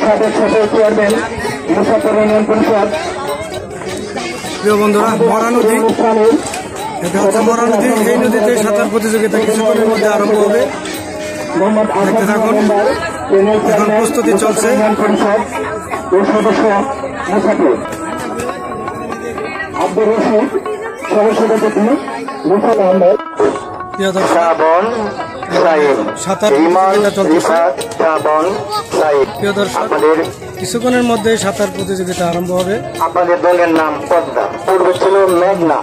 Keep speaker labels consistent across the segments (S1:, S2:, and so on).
S1: সাবেক সফল chairman মুসাফর union পরিষদ।
S2: প্রিয় বন্ধুরা, মরা নদী, এটা হচ্ছে মরা নদী। এই নদীতে সাঁতার প্রতিযোগিতা কিছুক্ষণের মধ্যে আরম্ভ হবে। দেখতে থাকুন, এখন প্রস্তুতি চলছে।
S1: সদস্য মুসাফর আব্দুর রশিদ, সহসভাপতি মুসাফর আহমেদ,
S2: সাঁতার প্রতিযোগিতা চলতেছে। প্রিয় দর্শক, কিছুক্ষণের মধ্যে সাঁতার প্রতিযোগিতা আরম্ভ হবে।
S1: আপনাদের দলের নাম পদ্মা, পূর্বে ছিল মেঘনা,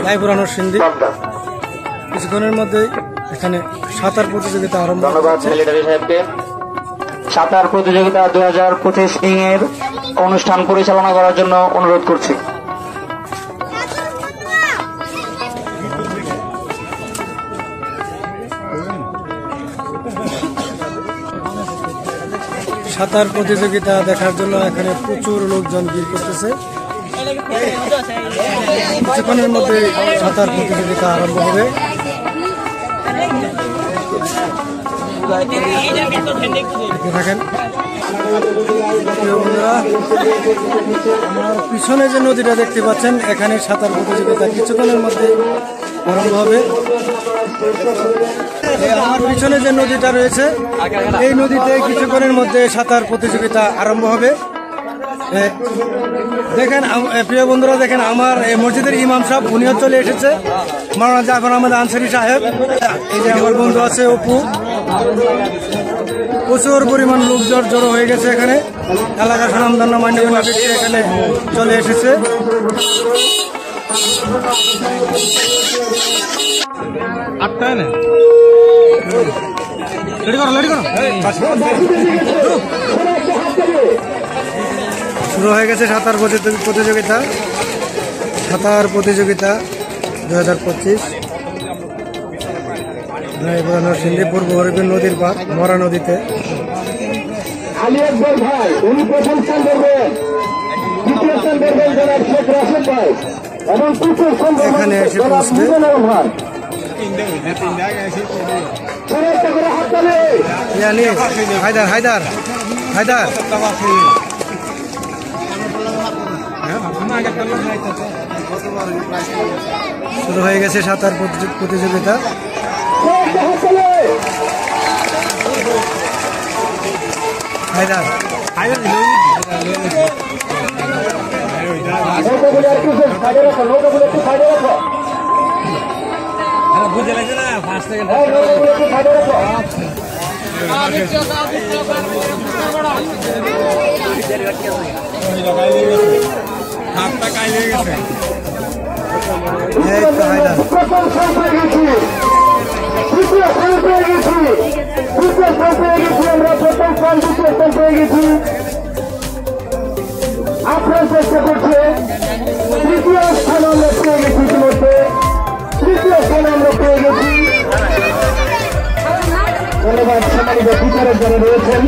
S2: লাইভ রানোর সিন্ধি। কিছুক্ষণের মধ্যে এখানে সাঁতার প্রতিযোগিতা আরম্ভ।
S1: ধন্যবাদ মিলিটারি সাহেবকে। সাঁতার প্রতিযোগিতা 2025 এর অনুষ্ঠান পরিচালনা করার জন্য অনুরোধ করছি।
S2: সাঁতার প্রতিযোগিতা দেখার জন্য এখানে প্রচুর লোকজন ভিড় করতেছে। কিছুক্ষণের মধ্যে সাঁতার প্রতিযোগিতা আরম্ভ হবে। দেখেন আমার পিছনে যে নদীটা দেখতে পাচ্ছেন, এখানে সাঁতার প্রতিযোগিতা কিছুক্ষণের মধ্যে আরম্ভ হবে। আমার পিছনে যে নদীটা রয়েছে, এই নদীতে কিছুক্ষণের মধ্যে সাঁতার প্রতিযোগিতা আরম্ভ হবে। দেখেন প্রিয় বন্ধুরা, দেখেন আমার মসজিদের ইমাম সাহেব, উনিও চলে এসেছে, মাওলানা জাফর আহমদ আনসারী সাহেব। এই যে আমার বন্ধু আছে অপু। প্রচুর পরিমাণ লোক জড়ো হয়ে গেছে এখানে। এলাকার সুনামধন্য মান্যগণ্য ব্যক্তি এখানে চলে এসেছে। শুরু হয়ে গেছে সাঁতার প্রতিযোগিতা। সাঁতার প্রতিযোগিতা 2025 সিন্ধি, পূর্ব হরিপুর নদীর পার মরা নদীতে। এখানে এসে পৌঁছবে। হায়দার হায়দার হায়দার শুরু হয়ে গেছে সাঁতার প্রতিযোগিতা। হায়দার বুঝে লাগছে না, ফার্স্ট সেকেন্ড হাতটা কাই লেগে গেছে।
S1: আপনার চেষ্টা করছে তৃতীয় স্থান আমরা পেয়ে গেছি, ইতিমধ্যে তৃতীয় স্থান আমরা পেয়ে গেছি। ধন্যবাদ সম্মানিত বিচারক যারা রয়েছেন।